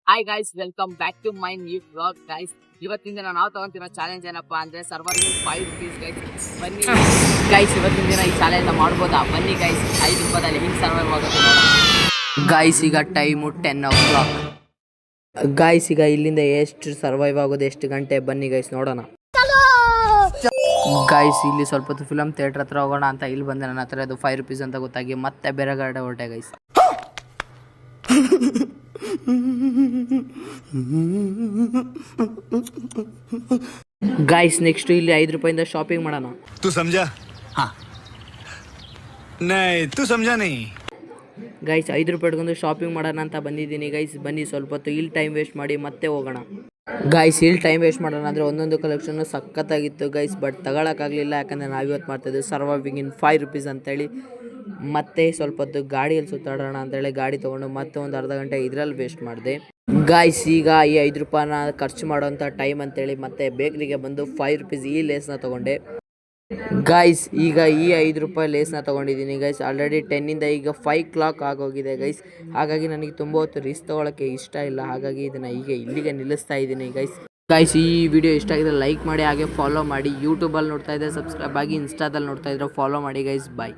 Hi guys, welcome back to my new vlog guys. ಇವತ್ತಿನ ದಿನ ನಾವು ತಗೊಂತಿರೋ ಚಾಲೆಂಜ್ ಏನಪ್ಪಾ ಅಂದ್ರೆ ಸರ್ವೈವಿಂಗ್ 5 rupees ಗೈಸ್. ಬನ್ನಿ ಗೈಸ್, ಇವತ್ತಿನ ದಿನ ಈ ಚಾಲೆಂಜ್ ಮಾಡ್ಬೋದಾ? ಬನ್ನಿ ಗೈಸ್, 5 ರೂಪಾಯಿದಲ್ಲಿ ಹಿಂಗೆ ಸರ್ವೈವ್ ಆಗುತ್ತೆ ಗೈಸ್. ಈಗ ಟೈಮು 10 o'clock ಗೈಸ್. ಈಗ ಇಲ್ಲಿಂದ ಎಷ್ಟು ಸರ್ವೈವ್ ಆಗೋದು, ಎಷ್ಟು ಗಂಟೆ? ಬನ್ನಿ ಗೈಸ್ ನೋಡೋಣ. ಗೈಸ್, ಇಲ್ಲಿ ಸ್ವಲ್ಪ ಹೊತ್ತು ಫಿಲಮ್ ಥಿಯೇಟರ್ ಹತ್ರ ಹೋಗೋಣ ಅಂತ ಇಲ್ಲಿ ಬಂದೆ. ನನ್ನ ಹತ್ರ ಅದು 5 rupees ಅಂತ ಗೊತ್ತಾಗಿ ಮತ್ತೆ ಬೇರೆ ಗಾಡಿ ಹೊರಟೆ ಗೈಸ್. ಗೈಸ್, ನೆಕ್ಸ್ಟ್ ಇಲ್ಲಿ 5 ರೂಪಾಯಿಂದ ಶಾಪಿಂಗ್ ಮಾಡೋಣ. तू समझा? हाँ नहीं तू समझा नहीं. ಗೈಸ್, 5 ರೂಪಾಯಿ ಇಟ್ಕೊಂಡು ಶಾಪಿಂಗ್ ಮಾಡೋಣ ಅಂತ ಬಂದಿದ್ದೀನಿ ಗೈಸ್. ಬನ್ನಿ ಸ್ವಲ್ಪ ಹೊತ್ತು ಇಲ್ಲಿ ಟೈಮ್ ವೇಸ್ಟ್ ಮಾಡಿ ಮತ್ತೆ ಹೋಗೋಣ. ಗೈಸ್, ಇಲ್ಲಿ ಟೈಮ್ ವೇಸ್ಟ್ ಮಾಡೋಣ ಅಂದರೆ ಒಂದೊಂದು ಕಲೆಕ್ಷನ್ ಸಖತ್ತಾಗಿತ್ತು ಗೈಸ್. ಬಟ್ ತಗೊಳಕ್ಕಾಗಲಿಲ್ಲ, ಯಾಕಂದರೆ ನಾವು ಇವತ್ತು ಮಾಡ್ತಾಯಿದ್ವಿ ಸರ್ವೈವಿಂಗ್ ಇನ್ 5 rupees ಅಂತೇಳಿ. ಮತ್ತೆ ಸ್ವಲ್ಪ ಹೊತ್ತು ಗಾಡಿಯಲ್ಲಿ ಸುತ್ತಾಡೋಣ ಅಂತೇಳಿ ಗಾಡಿ ತೊಗೊಂಡು ಮತ್ತೆ ಒಂದು ಅರ್ಧ ಗಂಟೆ ಇದರಲ್ಲಿ ವೇಸ್ಟ್ ಮಾಡಿದೆ ಗಾಯ್ಸ್. ಈಗ ಈ 5 ರೂಪಾಯಿನ ಖರ್ಚು ಮಾಡೋಂಥ ಟೈಮ್ ಅಂತೇಳಿ ಮತ್ತೆ ಬೇಕ್ರಿಗೆ ಬಂದು 5 rupees ಈ ಲೇಸ್ನ ತೊಗೊಂಡೆ ಗಾಯ್ಸ್. ಈಗ ಈ 5 ರೂಪಾಯಿ ಲೇಸ್ನ ತೊಗೊಂಡಿದ್ದೀನಿ ಗೈಸ್. ಆಲ್ರೆಡಿ 10 ಈಗ 5 o'clock ಆಗೋಗಿದೆ ಗೈಸ್. ಹಾಗಾಗಿ ನನಗೆ ತುಂಬ ಹೊತ್ತು ರಿಸ್ಕ್ ತೊಗೊಳಕ್ಕೆ ಇಷ್ಟ ಇಲ್ಲ. ಹಾಗಾಗಿ ಇದನ್ನು ಈಗ ಇಲ್ಲಿಗೆ ನಿಲ್ಲಿಸ್ತಾ ಇದ್ದೀನಿ ಗೈಸ್. ಗೈಸ್, ಈ ವಿಡಿಯೋ ಇಷ್ಟ ಆಗಿದೆ ಲೈಕ್ ಮಾಡಿ, ಹಾಗೆ ಫಾಲೋ ಮಾಡಿ. ಯೂಟ್ಯೂಬಲ್ಲಿ ನೋಡ್ತಾ ಇದ್ದರೆ ಸಬ್ಸ್ಕ್ರೈಬ್ ಆಗಿ, ಇನ್ಸ್ಟಾದಲ್ಲಿ ನೋಡ್ತಾ ಇದ್ರೆ ಫಾಲೋ ಮಾಡಿ ಗೈಸ್. ಬಾಯ್.